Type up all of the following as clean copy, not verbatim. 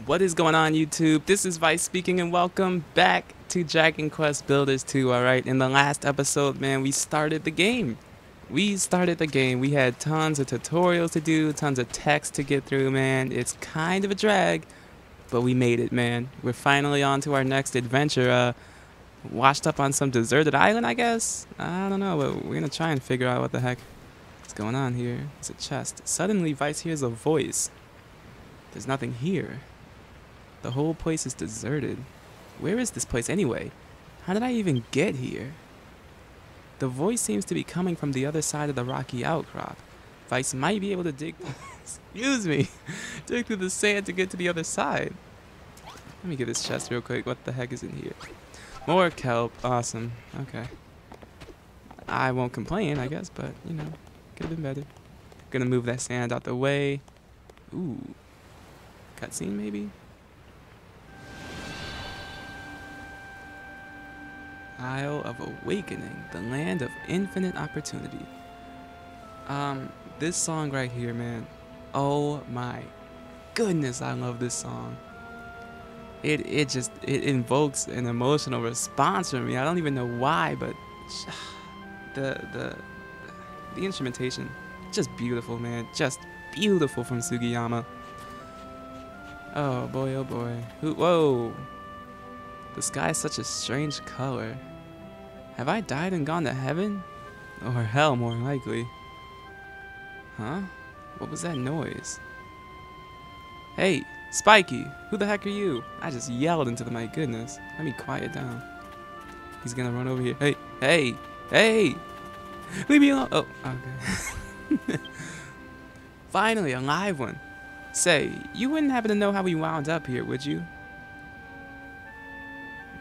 What is going on, YouTube? This is Vyse speaking, and welcome back to Dragon Quest Builders 2. Alright, in the last episode, man, we started the game. We had tons of tutorials to do, tons of text to get through, man. It's kind of a drag, but we made it, man. We're finally on to our next adventure. Washed up on some deserted island, I guess? I don't know, but we're gonna try and figure out what the heck is going on here. It's a chest. Suddenly, Vyse hears a voice. There's nothing here. The whole place is deserted. Where is this place anyway? How did I even get here? The voice seems to be coming from the other side of the rocky outcrop. Vyse might be able to dig excuse me, dig through the sand to get to the other side. Let me get this chest real quick. What the heck is in here? More kelp. Awesome. Okay. I won't complain, I guess, but you know, could have been better. Gonna move that sand out the way. Ooh. Cutscene maybe? Isle of Awakening, the land of infinite opportunity. This song right here, man. Oh my goodness, I love this song. It invokes an emotional response from me. I don't even know why, but the instrumentation, just beautiful, man. Just beautiful from Sugiyama. Oh boy, oh boy. Whoa. The sky is such a strange color. Have I died and gone to heaven? Or hell, more likely. Huh? What was that noise? Hey, Spiky! Who the heck are you? I just yelled into the my goodness. Let me quiet down. He's gonna run over here. Hey! Hey! Hey! Leave me alone! Oh, okay. Finally, a live one. Say, you wouldn't happen to know how we wound up here, would you?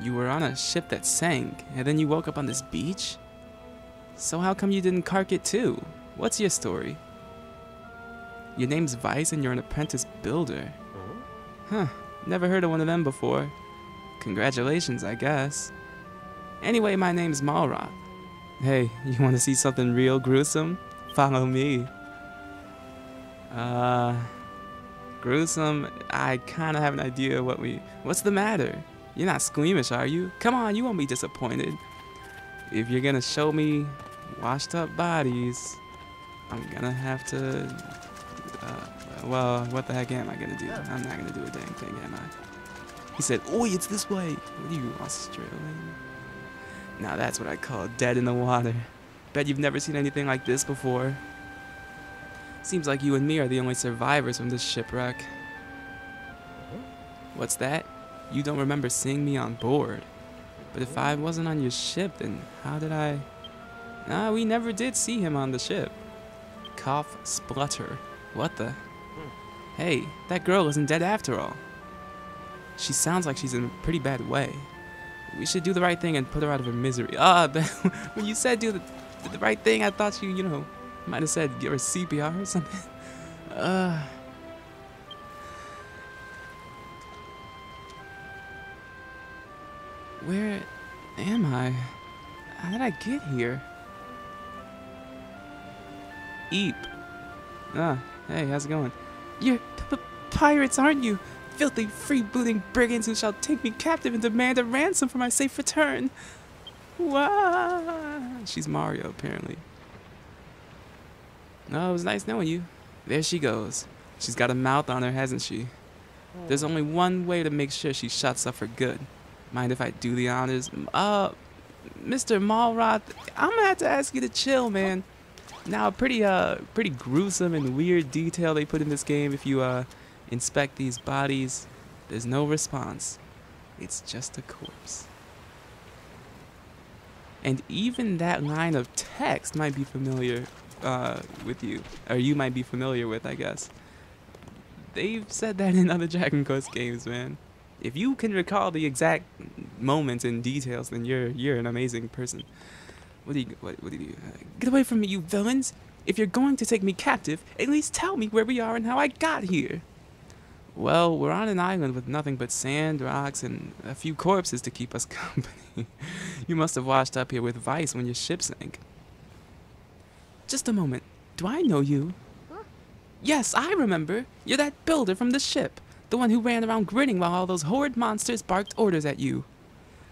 You were on a ship that sank, and then you woke up on this beach? So how come you didn't cark it too? What's your story? Your name's Vyse and you're an apprentice builder. Huh, never heard of one of them before. Congratulations, I guess. Anyway, my name's Malroth. Hey, you want to see something real gruesome? Follow me. Gruesome? I kind of have an idea what's the matter? You're not squeamish, are you? Come on, you won't be disappointed. If you're gonna show me washed up bodies, I'm gonna have to, well, what the heck am I gonna do? I'm not gonna do a dang thing, am I? He said, oi, it's this way. What are you, Australian? Now that's what I call dead in the water. Bet you've never seen anything like this before. Seems like you and me are the only survivors from this shipwreck. What's that? You don't remember seeing me on board. But if I wasn't on your ship, then how did I... Nah, we never did see him on the ship. Cough, splutter. What the... Hey, that girl isn't dead after all. She sounds like she's in a pretty bad way. We should do the right thing and put her out of her misery. When you said do the right thing, I thought you know, might have said give her CPR or something. Where am I? How did I get here? Eep. Hey, how's it going? You're pirates, aren't you? Filthy, freebooting brigands who shall take me captive and demand a ransom for my safe return. Wah! She's Mario, apparently. Oh, it was nice knowing you. There she goes. She's got a mouth on her, hasn't she? There's only one way to make sure she shuts up for good. Mind if I do the honors? Mr. Malroth, I'm gonna have to ask you to chill, man. Now, pretty gruesome and weird detail they put in this game. If you inspect these bodies, there's no response. It's just a corpse. And even that line of text might be familiar with you, or you might be familiar with, I guess. They've said that in other Dragon Quest games, man. If you can recall the exact moments and details, then you're an amazing person. What do you get away from me, you villains! If you're going to take me captive, at least tell me where we are and how I got here. Well, we're on an island with nothing but sand, rocks, and a few corpses to keep us company. You must have washed up here with Vyse when your ship sank. Just a moment. Do I know you? Yes, I remember. You're that builder from the ship. The one who ran around grinning while all those horrid monsters barked orders at you.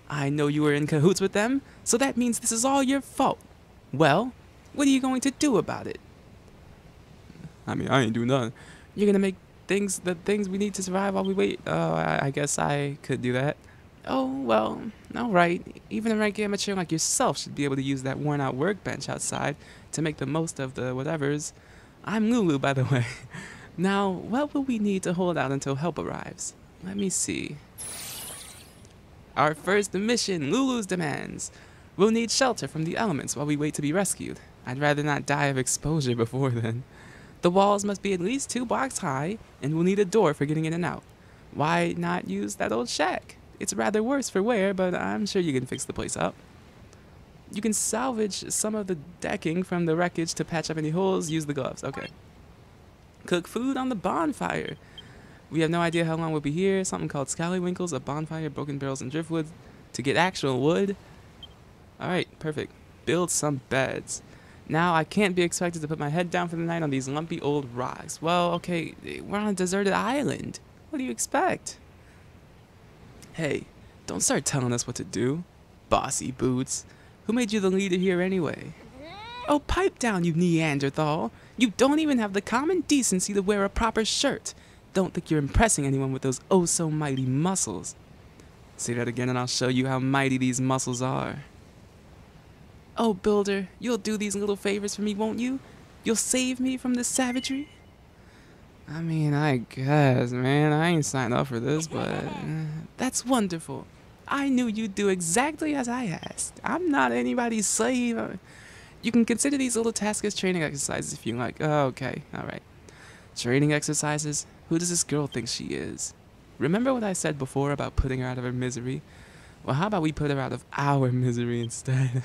I know you were in cahoots with them, so that means this is all your fault. Well, what are you going to do about it? I mean, I ain't do nothing. You're gonna make the things we need to survive while we wait? Oh, I guess I could do that. Oh, well, alright. Even a rank amateur like yourself should be able to use that worn out workbench outside to make the most of the whatevers. I'm Lulu, by the way. Now, what will we need to hold out until help arrives? Let me see. Our first mission, Lulu's demands. We'll need shelter from the elements while we wait to be rescued. I'd rather not die of exposure before then. The walls must be at least 2 blocks high, and we'll need a door for getting in and out. Why not use that old shack? It's rather worse for wear, but I'm sure you can fix the place up. You can salvage some of the decking from the wreckage to patch up any holes. Use the gloves. Okay. Cook food on the bonfire. We have no idea how long we'll be here. Something called scallywinkles, a bonfire, broken barrels, and driftwood to get actual wood. Alright, perfect. Build some beds. Now, I can't be expected to put my head down for the night on these lumpy old rocks. Well, okay, we're on a deserted island. What do you expect? Hey, don't start telling us what to do. Bossy boots. Who made you the leader here anyway? Oh, pipe down, you Neanderthal. You don't even have the common decency to wear a proper shirt. Don't think you're impressing anyone with those oh-so-mighty muscles. Say that again and I'll show you how mighty these muscles are. Oh, Builder, you'll do these little favors for me, won't you? You'll save me from this savagery? I mean, I guess, man. I ain't signed up for this, but that's wonderful. I knew you'd do exactly as I asked. I'm not anybody's slave. You can consider these little tasks as training exercises if you like. Oh, okay, alright. Training exercises? Who does this girl think she is? Remember what I said before about putting her out of her misery? Well, how about we put her out of our misery instead?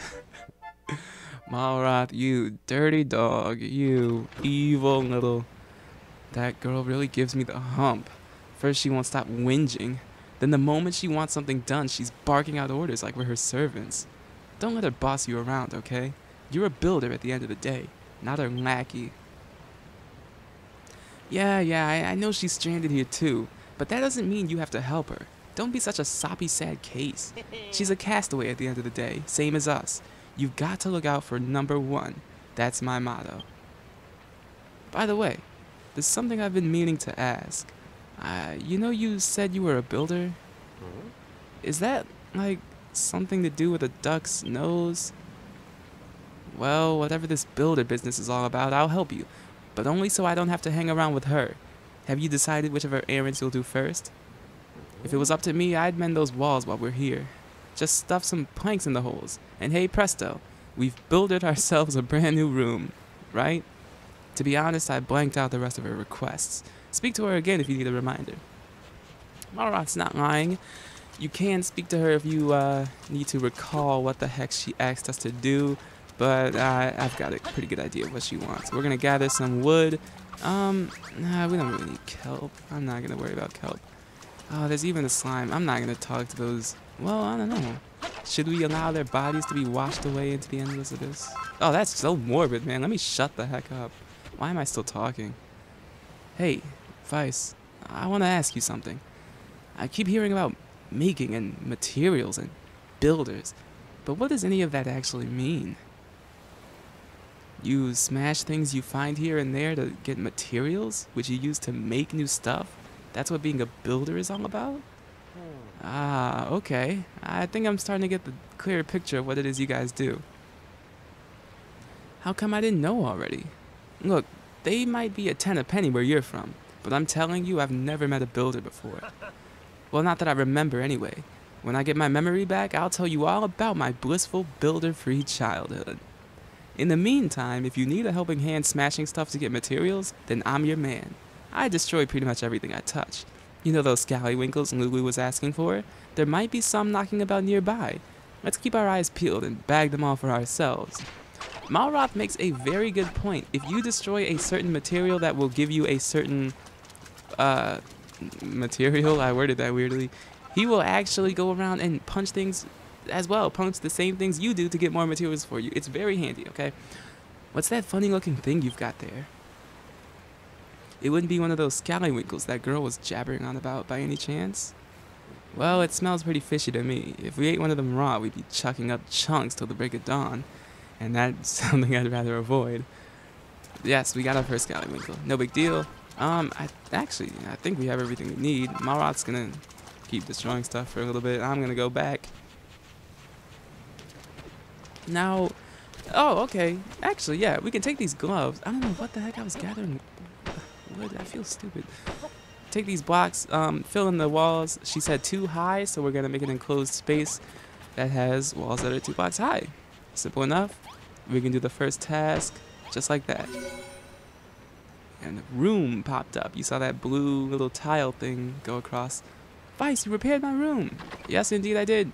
Malroth, you dirty dog. You evil little... That girl really gives me the hump. First she won't stop whinging. Then the moment she wants something done, she's barking out orders like we're her servants. Don't let her boss you around, okay? You're a builder at the end of the day, not her lackey. Yeah, I know she's stranded here too, but that doesn't mean you have to help her. Don't be such a soppy, sad case. She's a castaway at the end of the day, same as us. You've got to look out for number 1. That's my motto. By the way, there's something I've been meaning to ask. You know you said you were a builder? Is that, like, something to do with a duck's nose? Well, whatever this builder business is all about, I'll help you. But only so I don't have to hang around with her. Have you decided which of her errands you'll do first? If it was up to me, I'd mend those walls while we're here. Just stuff some planks in the holes, and hey presto, we've builded ourselves a brand new room, right? To be honest, I blanked out the rest of her requests. Speak to her again if you need a reminder. Malroth's not lying. You can speak to her if you need to recall what the heck she asked us to do, but I've got a pretty good idea of what she wants. We're gonna gather some wood. Nah, we don't really need kelp. I'm not gonna worry about kelp. Oh, there's even a slime. I'm not gonna talk to those. Well, I don't know. Should we allow their bodies to be washed away into the endless abyss? Oh, that's so morbid, man. Let me shut the heck up. Why am I still talking? Hey, Vyse, I want to ask you something. I keep hearing about making and materials and builders, but what does any of that actually mean? You smash things you find here and there to get materials, which you use to make new stuff? That's what being a builder is all about? Ah, okay. I think I'm starting to get the clearer picture of what it is you guys do. How come I didn't know already? Look, they might be a 10 a penny where you're from, but I'm telling you I've never met a builder before. Well, not that I remember anyway. When I get my memory back, I'll tell you all about my blissful builder-free childhood. In the meantime, if you need a helping hand smashing stuff to get materials, then I'm your man. I destroy pretty much everything I touch. You know those scallywinkles Lulu was asking for? There might be some knocking about nearby. Let's keep our eyes peeled and bag them all for ourselves. Malroth makes a very good point. If you destroy a certain material that will give you a certain material, I worded that weirdly, he will actually go around and punch things as well, punch the same things you do to get more materials for you. It's very handy, okay? What's that funny looking thing you've got there? It wouldn't be one of those scallywinkles that girl was jabbering on about by any chance? Well, it smells pretty fishy to me. If we ate one of them raw, we'd be chucking up chunks till the break of dawn. And that's something I'd rather avoid. Yes, we got our first scallywinkle. No big deal. I think we have everything we need. Malroth's gonna keep destroying stuff for a little bit. I'm gonna go back. Now, oh, okay. Actually, yeah, we can take these gloves. I don't know what the heck I was gathering wood. I feel stupid. Take these blocks, fill in the walls. She said 2 high, so we're gonna make an enclosed space that has walls that are 2 blocks high. Simple enough. We can do the first task just like that. And the room popped up. You saw that blue little tile thing go across. Vyse, you repaired my room. Yes, indeed I did.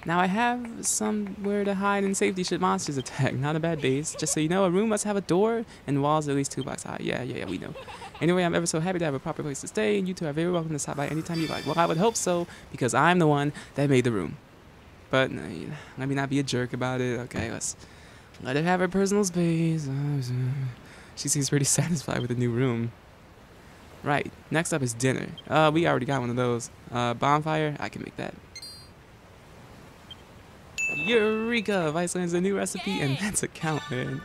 Now I have somewhere to hide in safety should monsters attack. Not a bad base. Just so you know, a room must have a door and walls at least 2 blocks high. Yeah, we know. Anyway, I'm ever so happy to have a proper place to stay, and you two are very welcome to stop by anytime you like. Well, I would hope so, because I'm the one that made the room. But let me not be a jerk about it. Okay, let's let her have her personal space. She seems pretty satisfied with the new room. Right, next up is dinner. We already got one of those. Bonfire, I can make that. Eureka! Vyse lands a new recipe, and that's a counter.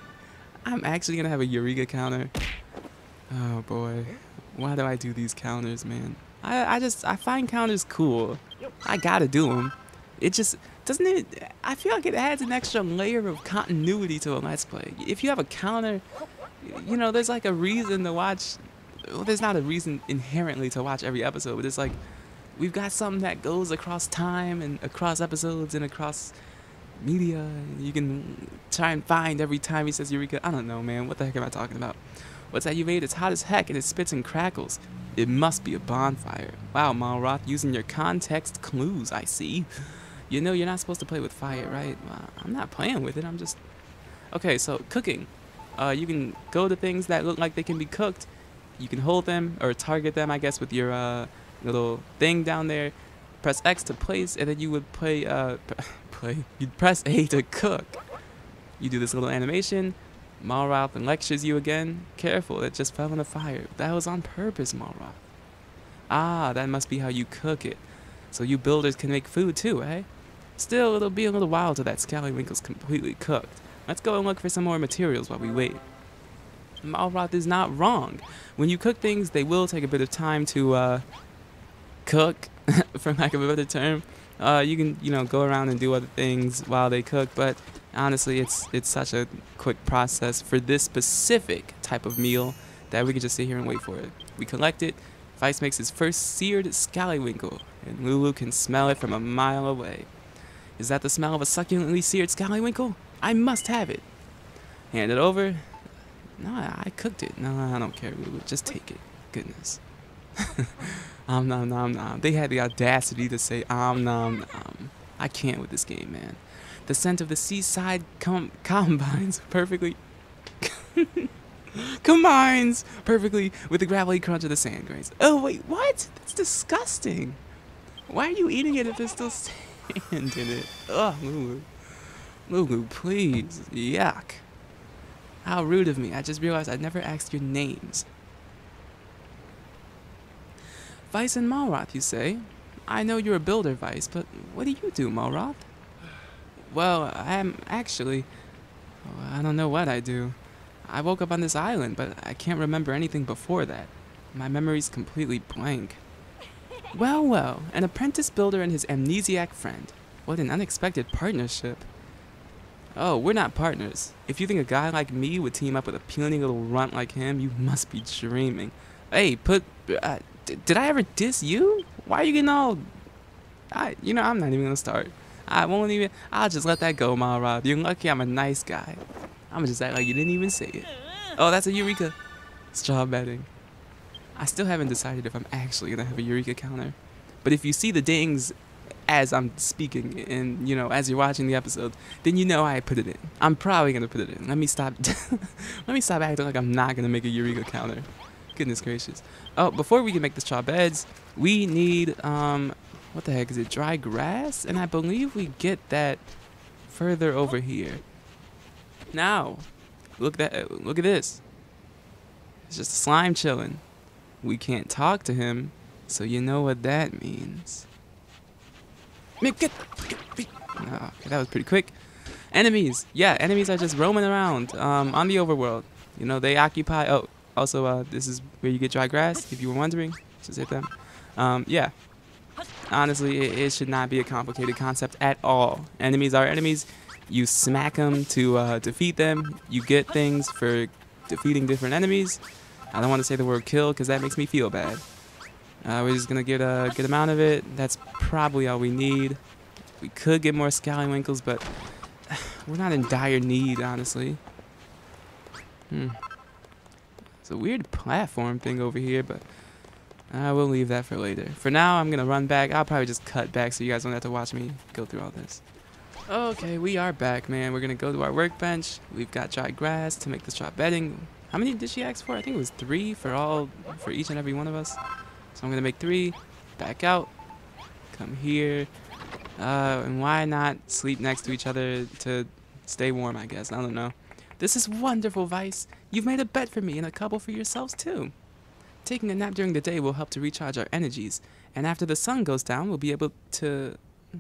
I'm actually gonna have a Eureka counter. Oh boy, why do I do these counters, man? I find counters cool. I gotta do them. It just doesn't it. I feel like it adds an extra layer of continuity to a Let's Play. If you have a counter, you know, there's like a reason to watch. Well, there's not a reason inherently to watch every episode, but it's like we've got something that goes across time and across episodes and across media. And you can try and find every time he says Eureka. I don't know, man. What the heck am I talking about? What's that you made? It's hot as heck and it spits and crackles. It must be a bonfire. Wow, Malroth, using your context clues, I see. You know you're not supposed to play with fire, right? Well, I'm not playing with it, I'm just... Okay, so cooking. You can go to things that look like they can be cooked. You can hold them, or target them, I guess, with your little thing down there. Press X to place, and then you would you'd press A to cook. You do this little animation. Malroth lectures you again. Careful, it just fell in the fire. That was on purpose, Malroth. Ah, that must be how you cook it. So you builders can make food too, eh? Still, it'll be a little while till that scallywinkle's completely cooked. Let's go and look for some more materials while we wait. Malroth is not wrong. When you cook things, they will take a bit of time to cook, for lack of a better term. You can, you know, go around and do other things while they cook, but honestly, it's such a quick process for this specific type of meal that we can just sit here and wait for it. We collect it. Vyse makes his first seared scallywinkle, and Lulu can smell it from a mile away. Is that the smell of a succulently seared scallywinkle? I must have it. Hand it over. No, I cooked it. No, I don't care, Lulu. Just take it. Goodness. Nom nom nom. They had the audacity to say nom nom. I can't with this game, man. The scent of the seaside combines perfectly with the gravelly crunch of the sand grains. Oh wait, what? That's disgusting. Why are you eating it if there's still sand in it? Ugh, Lulu. Lulu, please. Yuck. How rude of me. I just realized I never asked your names. Vyse and Malroth, you say? I know you're a builder, Vyse, but what do you do, Malroth? Well, I'm actually... I don't know what I do. I woke up on this island, but I can't remember anything before that. My memory's completely blank. Well, an apprentice builder and his amnesiac friend. What an unexpected partnership. Oh, we're not partners. If you think a guy like me would team up with a puny little runt like him, you must be dreaming. Hey, did I ever diss you? Why are you getting all... I'm not even gonna start. I'll just let that go, Malroth. You're lucky I'm a nice guy. I'm gonna just act like you didn't even say it. Oh, that's a Eureka. Straw betting. I still haven't decided if I'm actually gonna have a Eureka counter. But if you see the dings as I'm speaking and, as you're watching the episode, then you know I put it in. I'm probably gonna put it in. Let me stop acting like I'm not gonna make a Eureka counter. Goodness gracious. Oh, before we can make the straw beds, we need, what the heck is it? Dry grass? And I believe we get that further over here. Now, look at this. It's just a slime chilling. we can't talk to him, so you know what that means. Oh, okay, that was pretty quick. Enemies. Yeah, enemies are just roaming around on the overworld. You know, they occupy... Oh, also, this is where you get dry grass, if you were wondering. Just hit them. Yeah. Honestly, it should not be a complicated concept at all. Enemies are enemies. You smack them to defeat them. You get things for defeating different enemies. I don't want to say the word kill because that makes me feel bad. We're just going to get a good amount of it. That's probably all we need. We could get more scallywinkles, but we're not in dire need, honestly. It's a weird platform thing over here, but we'll leave that for later. For now, I'm going to run back. I'll probably just cut back so you guys don't have to watch me go through all this. Okay, we are back, man. We're going to go to our workbench. We've got dry grass to make the straw bedding. How many did she ask for? I think it was 3 for each and every one of us. So I'm going to make 3. Back out. Come here. And why not sleep next to each other to stay warm, I guess. I don't know. This is wonderful, Vyse. You've made a bed for me and a couple for yourselves, too. Taking a nap during the day will help to recharge our energies. And after the sun goes down, we'll be able to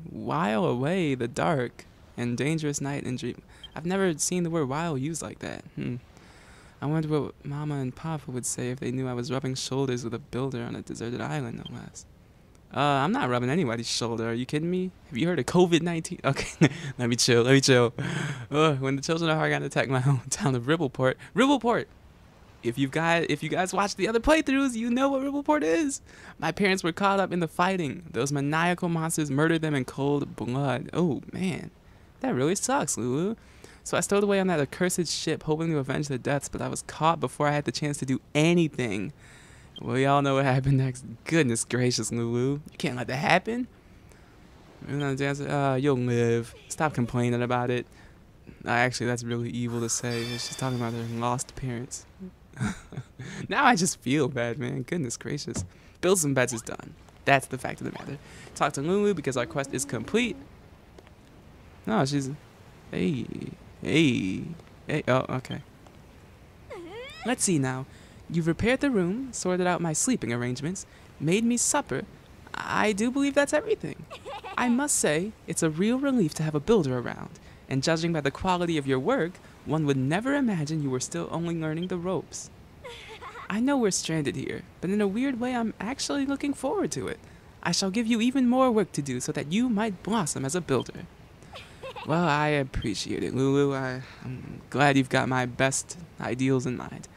while away the dark and dangerous night and dream. I've never seen the word while used like that. I wonder what Mama and Papa would say if they knew I was rubbing shoulders with a builder on a deserted island, no less. I'm not rubbing anybody's shoulder. Are you kidding me? Have you heard of COVID-19? Okay, let me chill. When the children are got attacked my hometown of Ribbleport. If you guys watched the other playthroughs, you know what Ribbleport is. My parents were caught up in the fighting. Those maniacal monsters murdered them in cold blood. Oh man, that really sucks, Lulu. So I stowed away on that accursed ship, hoping to avenge their deaths, but I was caught before I had the chance to do anything. Well, y'all know what happened next. Goodness gracious, Lulu. You can't let that happen. You'll live. Stop complaining about it. Actually, that's really evil to say. She's talking about her lost parents. Now I just feel bad, man. Goodness gracious. Build some beds is done. That's the fact of the matter. Talk to Lulu because our quest is complete. No, she's... Hey. Oh, okay. Let's see now. You've repaired the room, sorted out my sleeping arrangements, made me supper. I do believe that's everything. I must say, it's a real relief to have a builder around. And judging by the quality of your work, one would never imagine you were still only learning the ropes. I know we're stranded here, but in a weird way I'm actually looking forward to it. I shall give you even more work to do so that you might blossom as a builder. Well, I appreciate it, Lulu. I'm glad you've got my best ideals in mind.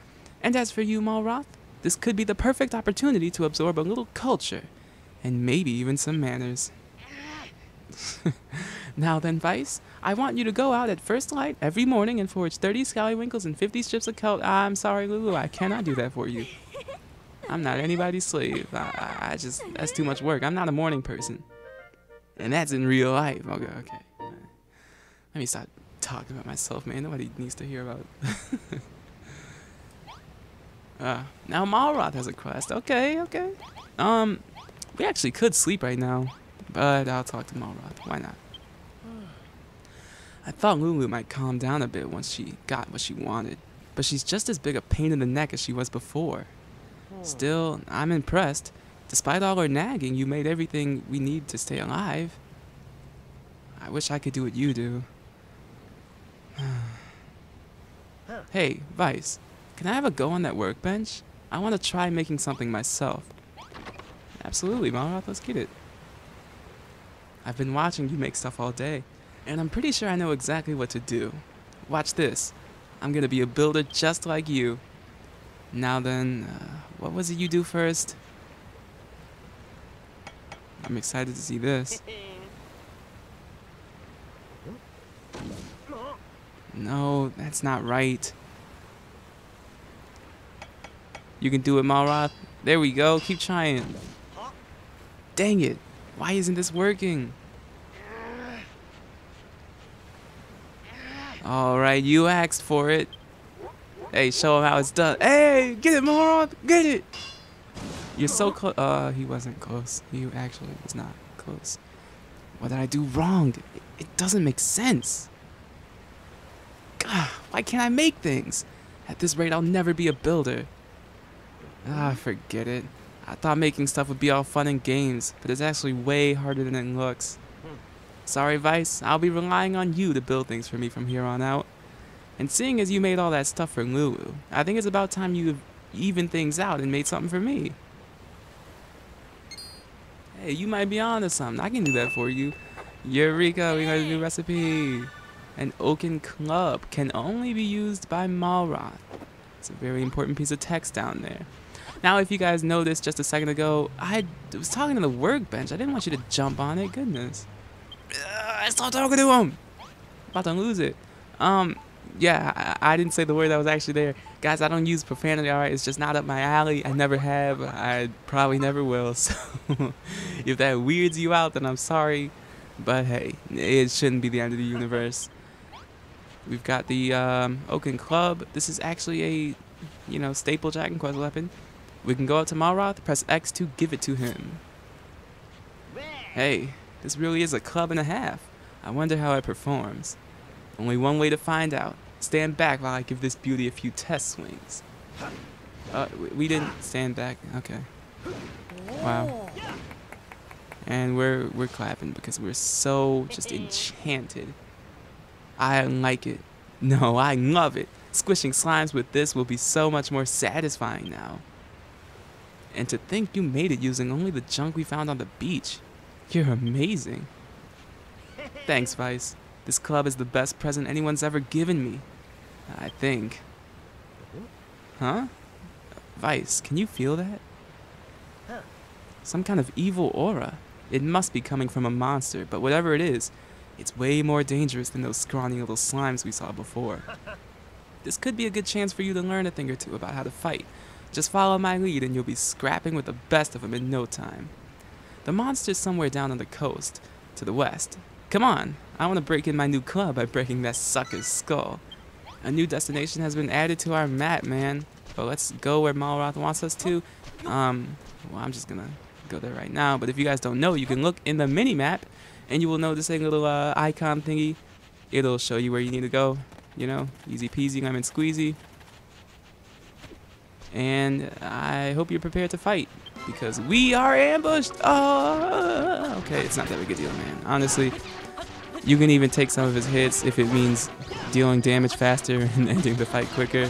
And as for you, Malroth, this could be the perfect opportunity to absorb a little culture, and maybe even some manners. Now then, Vyse, I want you to go out at first light every morning and forge 30 scallywinkles and 50 strips of kelp. I'm sorry, Lulu, I cannot do that for you. I'm not anybody's slave. That's too much work. I'm not a morning person. And that's in real life. Okay. Let me stop talking about myself, man. Nobody needs to hear about it. Now Malroth has a quest. Okay. We actually could sleep right now, but I'll talk to Malroth. Why not? I thought Lulu might calm down a bit once she got what she wanted, but she's just as big a pain in the neck as she was before. Still, I'm impressed. Despite all her nagging, you made everything we need to stay alive. I wish I could do what you do. Hey, Vyse. Can I have a go on that workbench? I want to try making something myself. Absolutely, Malroth, let's get it. I've been watching you make stuff all day, and I'm pretty sure I know exactly what to do. Watch this. I'm gonna be a builder just like you. Now then, what was it you do first? I'm excited to see this. No, that's not right. You can do it, Malroth. There we go. Keep trying. Dang it. Why isn't this working? Alright, you asked for it. Hey, show him how it's done. Hey, get it, Malroth. Get it. You're so close. He wasn't close. He actually was not close. What did I do wrong? It doesn't make sense. God, why can't I make things? At this rate, I'll never be a builder. Ah, forget it. I thought making stuff would be all fun and games, but it's actually way harder than it looks. Sorry, Vyse, I'll be relying on you to build things for me from here on out. And seeing as you made all that stuff for Lulu, I think it's about time you evened things out and made something for me. Hey, you might be onto something. I can do that for you. Eureka, we got a new recipe. An oaken club can only be used by Malroth. It's a very important piece of text down there. Now, if you guys noticed just a second ago, I was talking to the workbench. I didn't want you to jump on it. Goodness. I stopped talking to him. About to lose it. Yeah, I didn't say the word that was actually there. Guys, I don't use profanity, alright? It's just not up my alley. I never have. I probably never will. So, if that weirds you out, then I'm sorry. But hey, it shouldn't be the end of the universe. We've got the Oaken Club. This is actually a, staple Dragon Quest weapon. We can go up to Malroth, press X to give it to him. Hey, this really is a club and a half. I wonder how it performs. Only one way to find out. Stand back while I give this beauty a few test swings. We didn't stand back. Okay. Wow. And we're clapping because we're so just enchanted. I like it. No, I love it. Squishing slimes with this will be so much more satisfying now. And to think you made it using only the junk we found on the beach. You're amazing. Thanks, Vyse. This club is the best present anyone's ever given me. I think. Huh? Vyse, can you feel that? Some kind of evil aura. It must be coming from a monster, but whatever it is, it's way more dangerous than those scrawny little slimes we saw before. This could be a good chance for you to learn a thing or two about how to fight. Just follow my lead and you'll be scrapping with the best of them in no time. The monster's somewhere down on the coast, to the west. Come on, I want to break in my new club by breaking that sucker's skull. A new destination has been added to our map, man. But let's go where Malroth wants us to. Well, I'm just gonna go there right now. But if you guys don't know, you can look in the mini-map, and you will notice a little icon thingy. It'll show you where you need to go. Easy peasy, lemon squeezy. And I hope you're prepared to fight, because we are ambushed. Oh, okay, it's not that big a deal, man. Honestly, you can even take some of his hits if it means dealing damage faster and ending the fight quicker.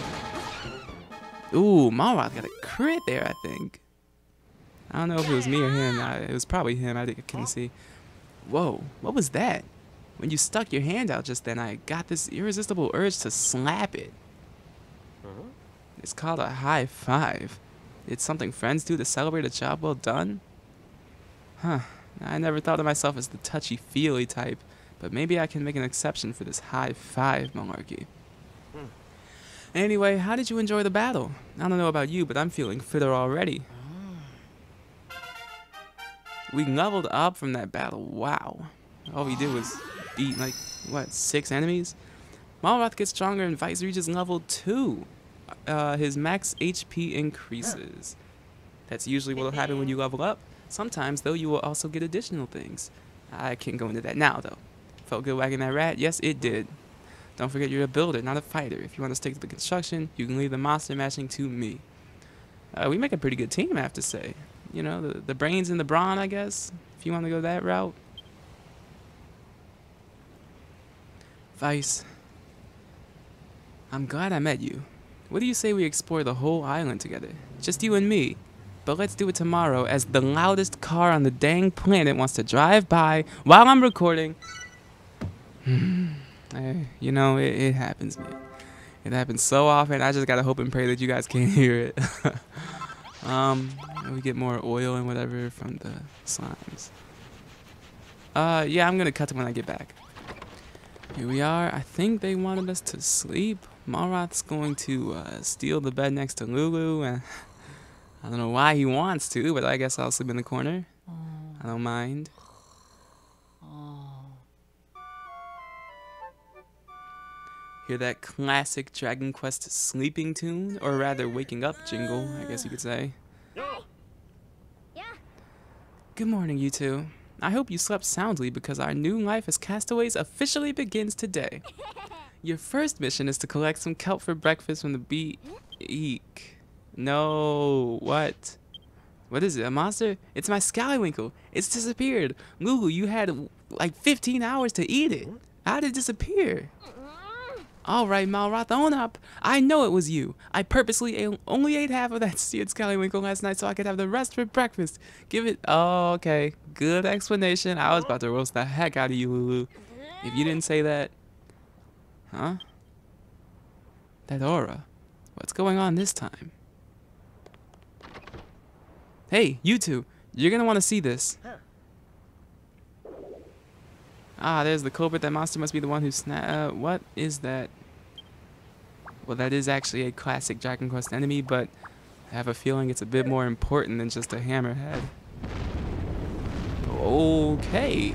Ooh, Malroth got a crit there, I think. I don't know if it was me or him. It was probably him. I couldn't see. Whoa, what was that? When you stuck your hand out just then, I got this irresistible urge to slap it. It's called a high five. It's something friends do to celebrate a job well done? Huh. I never thought of myself as the touchy-feely type, but maybe I can make an exception for this high five malarkey. Anyway, how did you enjoy the battle? I don't know about you, but I'm feeling fitter already. We leveled up from that battle. Wow. All we did was beat, 6 enemies? Malroth gets stronger and Vyse reaches level 2. His max HP increases. That's usually what will happen when you level up. Sometimes, though, you will also get additional things. I can't go into that now, though. Felt good wagging that rat? Yes, it did. Don't forget you're a builder, not a fighter. If you want to stick to the construction, you can leave the monster mashing to me. We make a pretty good team, I have to say. The brains and the brawn, I guess, if you want to go that route. Vyse, I'm glad I met you. What do you say we explore the whole island together? Just you and me. But let's do it tomorrow, as the loudest car on the dang planet wants to drive by while I'm recording. It happens, man. It happens so often. I just gotta hope and pray that you guys can't hear it. We get more oil and whatever from the slimes. Yeah, I'm gonna cut it when I get back. Here we are. I think they wanted us to sleep. Malroth's going to steal the bed next to Lulu, and I don't know why he wants to, but I guess I'll sleep in the corner. I don't mind. Hear that classic Dragon Quest sleeping tune, or rather waking up jingle, I guess you could say. Good morning, you two. I hope you slept soundly because our new life as castaways officially begins today. Your first mission is to collect some kelp for breakfast from the beach. Eek. No, what? What is it, a monster? It's my Scallywinkle. It's disappeared. Lulu, you had like 15 hours to eat it. How did it disappear? Alright, Malroth, own up. I know it was you. I purposely only ate half of that seared Scallywinkle last night so I could have the rest for breakfast. Give it... Oh, okay. Good explanation. I was about to roast the heck out of you, Lulu. If you didn't say that... Huh? That aura. What's going on this time? Hey, you two. You're gonna want to see this. Ah, there's the culprit. That monster must be the one who what is that? Well, that is actually a classic Dragon Quest enemy, but I have a feeling it's a bit more important than just a hammerhead. Okay.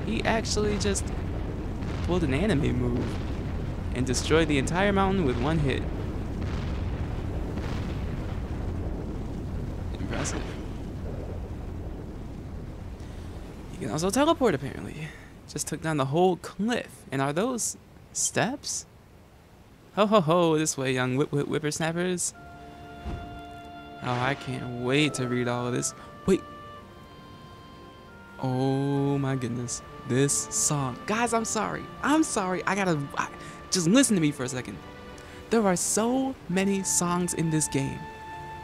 He actually just pulled an anime move and destroyed the entire mountain with one hit. Impressive. You can also teleport, apparently. Just took down the whole cliff. And are those steps? Ho ho ho, this way, young whippersnappers. Oh, I can't wait to read all of this. Wait. Oh my goodness. This song. Guys, I'm sorry. Just listen to me for a second. There are so many songs in this game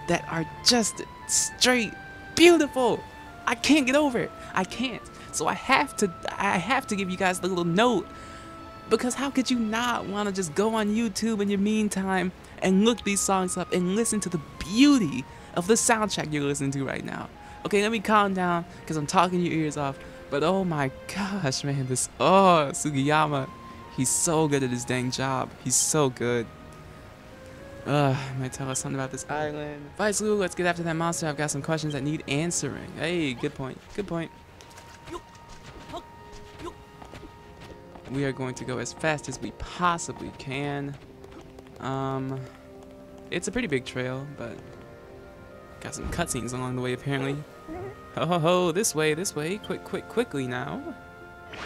that are just straight beautiful. I can't get over it. I can't. So I have to give you guys the little note, because how could you not want to just go on YouTube in your meantime and look these songs up and listen to the beauty of the soundtrack you're listening to right now? Okay, let me calm down because I'm talking your ears off. But oh my gosh, man, Sugiyama, he's so good at his dang job. He's so good. Might tell us something about this island. Vyse, Lulu, let's get after that monster. I've got some questions that need answering. Hey, good point. Good point. We are going to go as fast as we possibly can. It's a pretty big trail, but got some cutscenes along the way apparently. Ho ho ho, this way, quickly now.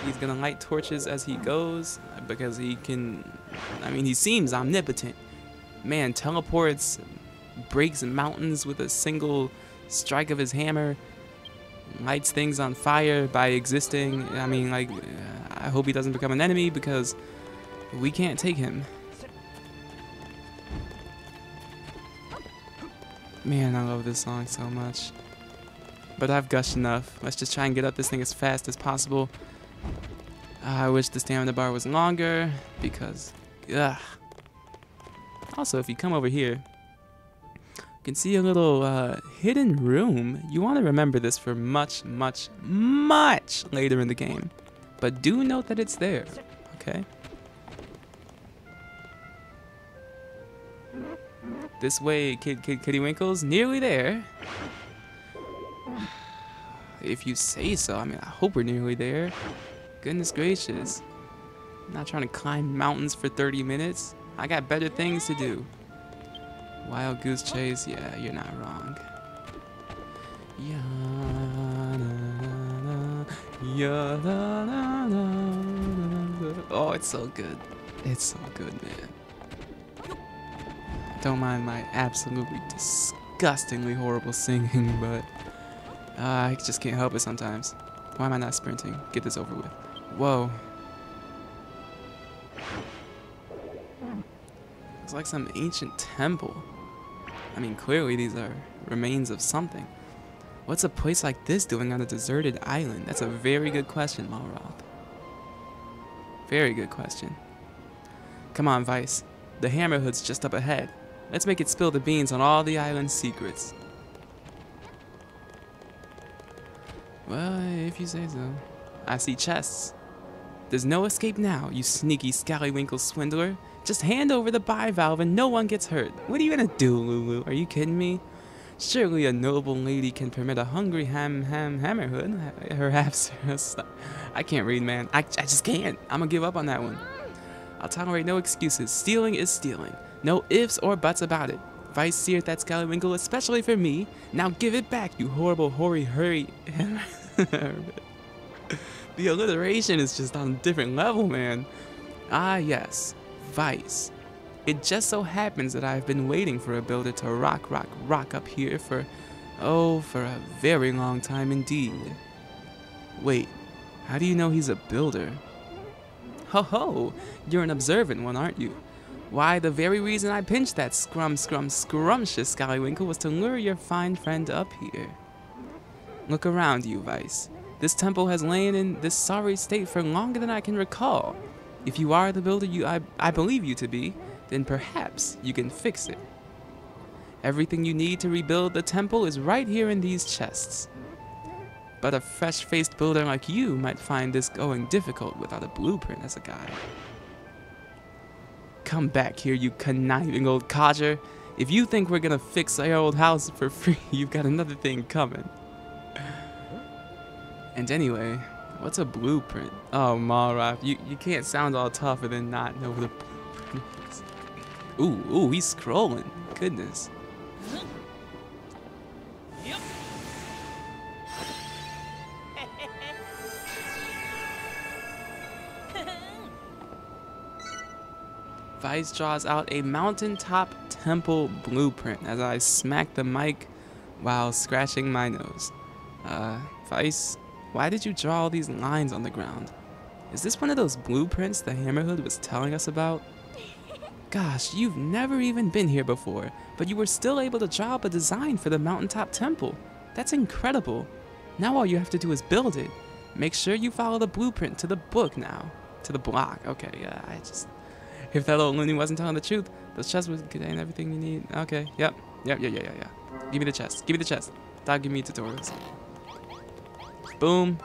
He's gonna light torches as he goes because he can, he seems omnipotent. Man, teleports, breaks mountains with a single strike of his hammer, lights things on fire by existing. I hope he doesn't become an enemy because we can't take him. Man, I love this song so much. But I've gushed enough. Let's just try and get up this thing as fast as possible. I wish the stamina bar was longer because, ugh. Also, if you come over here, you can see a little hidden room. You want to remember this for much, much, much later in the game. But do note that it's there, okay? This way, Kittywinkles, nearly there. If you say so. I hope we're nearly there. Goodness gracious. I'm not trying to climb mountains for 30 minutes. I got better things to do. Wild goose chase, yeah, you're not wrong. Oh, it's so good. It's so good, man. Don't mind my absolutely disgustingly horrible singing, but I just can't help it sometimes. Why am I not sprinting? Get this over with. Whoa. It's like some ancient temple. Clearly these are remains of something. What's a place like this doing on a deserted island? That's a very good question, Malroth. Very good question. Come on, Vyse. The Hammerhood's just up ahead. Let's make it spill the beans on all the island's secrets. Well, if you say so. I see chests. There's no escape now, you sneaky Scallywinkle swindler. Just hand over the buy valve and no one gets hurt. What are you gonna do, Lulu? Are you kidding me? Surely a noble lady can permit a hungry hammerhood. Her half. I can't read, man. I just can't. I'm gonna give up on that one. I'll tolerate no excuses. Stealing is stealing. No ifs or buts about it. Vyse seared that Scallywinkle especially for me. Now give it back, you horrible hurry. The alliteration is just on a different level, man. Ah, yes. Vyse. It just so happens that I've been waiting for a builder to rock up here for a very long time indeed. Wait, how do you know he's a builder? Ho ho, you're an observant one, aren't you? Why, the very reason I pinched that scrumptious scallywinkle was to lure your fine friend up here. Look around you, Vyse. This temple has lain in this sorry state for longer than I can recall. If you are the builder I believe you to be, then perhaps you can fix it. Everything you need to rebuild the temple is right here in these chests. But a fresh-faced builder like you might find this going difficult without a blueprint as a guide. Come back here, you conniving old codger. If you think we're gonna fix our old house for free, you've got another thing coming. And anyway, what's a blueprint? Oh, Malraf, you can't sound all tough and then not know what a blueprint is. Ooh, he's scrolling. Goodness. Vyse draws out a mountaintop temple blueprint as I smack the mic while scratching my nose. Vyse, why did you draw all these lines on the ground? Is this one of those blueprints the Hammerhood was telling us about? Gosh, you've never even been here before, but you were still able to draw up a design for the mountaintop temple. That's incredible. Now all you have to do is build it. Make sure you follow the blueprint to the book now. To the block. Okay, yeah, if that old loony wasn't telling the truth, those chests would contain everything you need. Okay, yep. Give me the chest. Give me the chest. Dog, give me tutorials. Boom.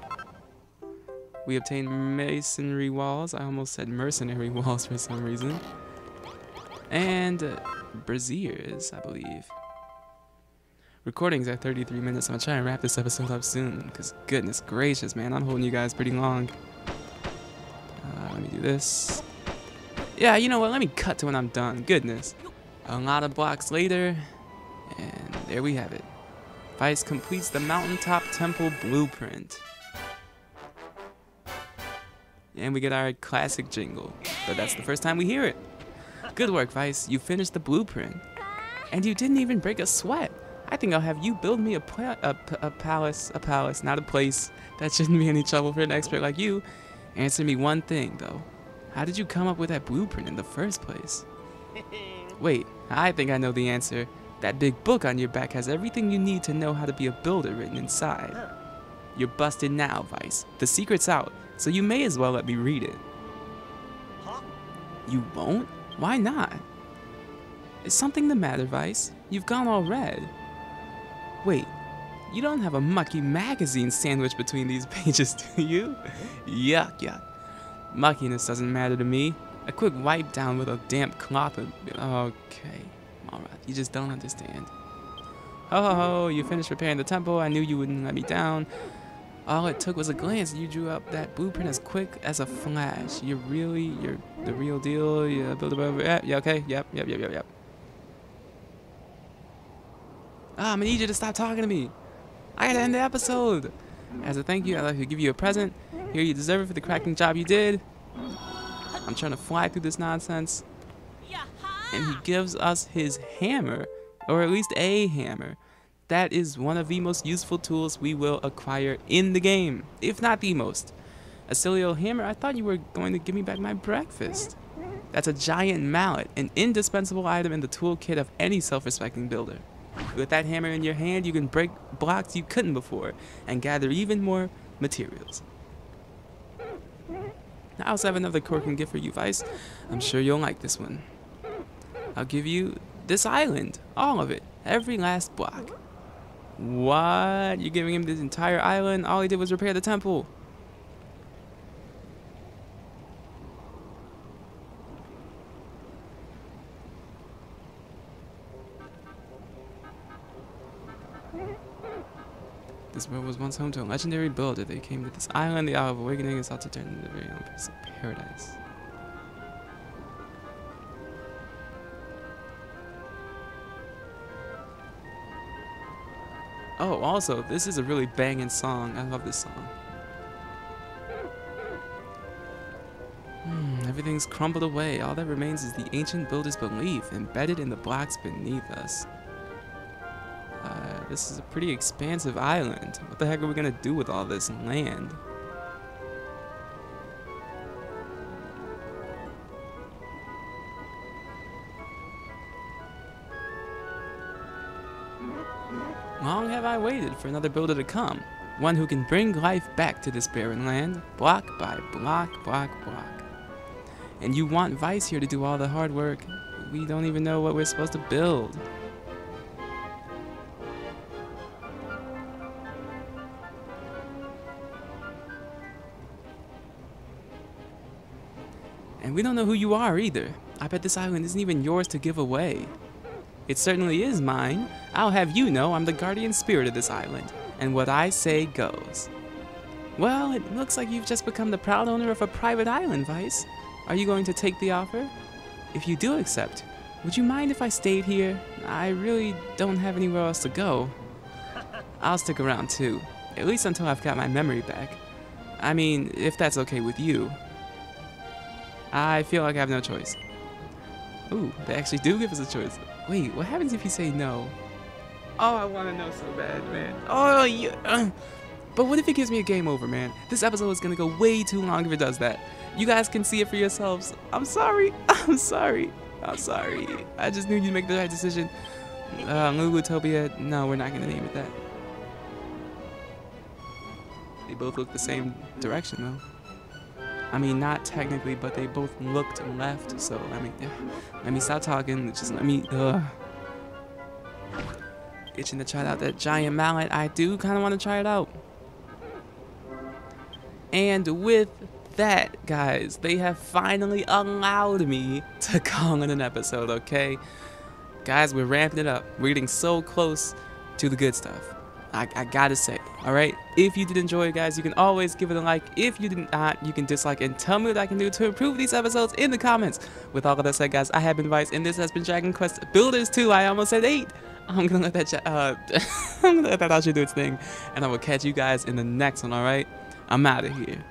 We obtain masonry walls. I almost said mercenary walls for some reason. And braziers, I believe. Recording's at 33 minutes. I'm gonna try and wrap this episode up soon, because goodness gracious, man, I'm holding you guys pretty long. Let me do this. Yeah, you know what? Let me cut to when I'm done. Goodness. A lot of blocks later, and there we have it. Vyse completes the mountaintop temple blueprint. And we get our classic jingle, but that's the first time we hear it. Good work, Vyse. You finished the blueprint. And you didn't even break a sweat. I think I'll have you build me a palace, not a place. That shouldn't be any trouble for an expert like you. Answer me one thing, though. How did you come up with that blueprint in the first place? Wait, I think I know the answer. That big book on your back has everything you need to know how to be a builder written inside. You're busted now, Vyse. The secret's out, so you may as well let me read it. You won't? Why not? Is something the matter, Vyse? You've gone all red. Wait, you don't have a mucky magazine sandwiched between these pages, do you? Yuck. Muckiness doesn't matter to me. A quick wipe down with a damp cloth would be... Okay, alright, you just don't understand. Ho, you finished repairing the temple. I knew you wouldn't let me down. All it took was a glance and you drew up that blueprint as quick as a flash. You're the real deal. You build a... Yeah, okay, yep. I'm gonna need you to stop talking to me. I gotta end the episode. As a thank you, I'd like to give you a present. Here, you deserve it for the cracking job you did. I'm trying to fly through this nonsense. And he gives us his hammer, or at least a hammer. That is one of the most useful tools we will acquire in the game, if not the most. A silly old hammer? I thought you were going to give me back my breakfast. That's a giant mallet, an indispensable item in the toolkit of any self-respecting builder. With that hammer in your hand, you can break blocks you couldn't before, and gather even more materials. I also have another corking gift for you, Vyse. I'm sure you'll like this one. I'll give you this island, all of it, every last block. What? You're giving him this entire island? All he did was repair the temple. This world was once home to a legendary builder. They came to this island, the Hour of Awakening, and sought to turn it into a very own piece of paradise. Oh, also, this is a really banging song. I love this song. Everything's buildings crumbled away. All that remains is the ancient builder's belief, embedded in the blocks beneath us. This is a pretty expansive island. What the heck are we gonna do with all this land? Long have I waited for another builder to come. One who can bring life back to this barren land, block by block, block. And you want Vyse here to do all the hard work. We don't even know what we're supposed to build. And we don't know who you are either. I bet this island isn't even yours to give away. It certainly is mine. I'll have you know I'm the guardian spirit of this island, and what I say goes. Well, it looks like you've just become the proud owner of a private island, Vyse. Are you going to take the offer? If you do accept, would you mind if I stayed here? I really don't have anywhere else to go. I'll stick around too, at least until I've got my memory back. I mean, if that's okay with you. I feel like I have no choice. Ooh, they actually do give us a choice. Wait, what happens if you say no? Oh, I want to know so bad, man. Oh, yeah. But what if it gives me a game over, man? This episode is going to go way too long if it does that. You guys can see it for yourselves. I'm sorry. I'm sorry. I'm sorry. I just knew you'd make the right decision. Lulutopia. No, we're not going to name it that. They both look the same direction, though. I mean, not technically, but they both looked left, so let me stop talking. Just let me, itching to try out that giant mallet. I do kind of want to try it out. And with that, guys, they have finally allowed me to call it an episode, okay? Guys, we're ramping it up. We're getting so close to the good stuff. I gotta say, alright? If you did enjoy it, guys, you can always give it a like. If you did not, you can dislike and tell me what I can do to improve these episodes in the comments. With all of that said, guys, I have been Vyse, and this has been Dragon Quest Builders 2. I almost said 8. I'm gonna let that I'm gonna let that outro do its thing, and I will catch you guys in the next one, alright? I'm out of here.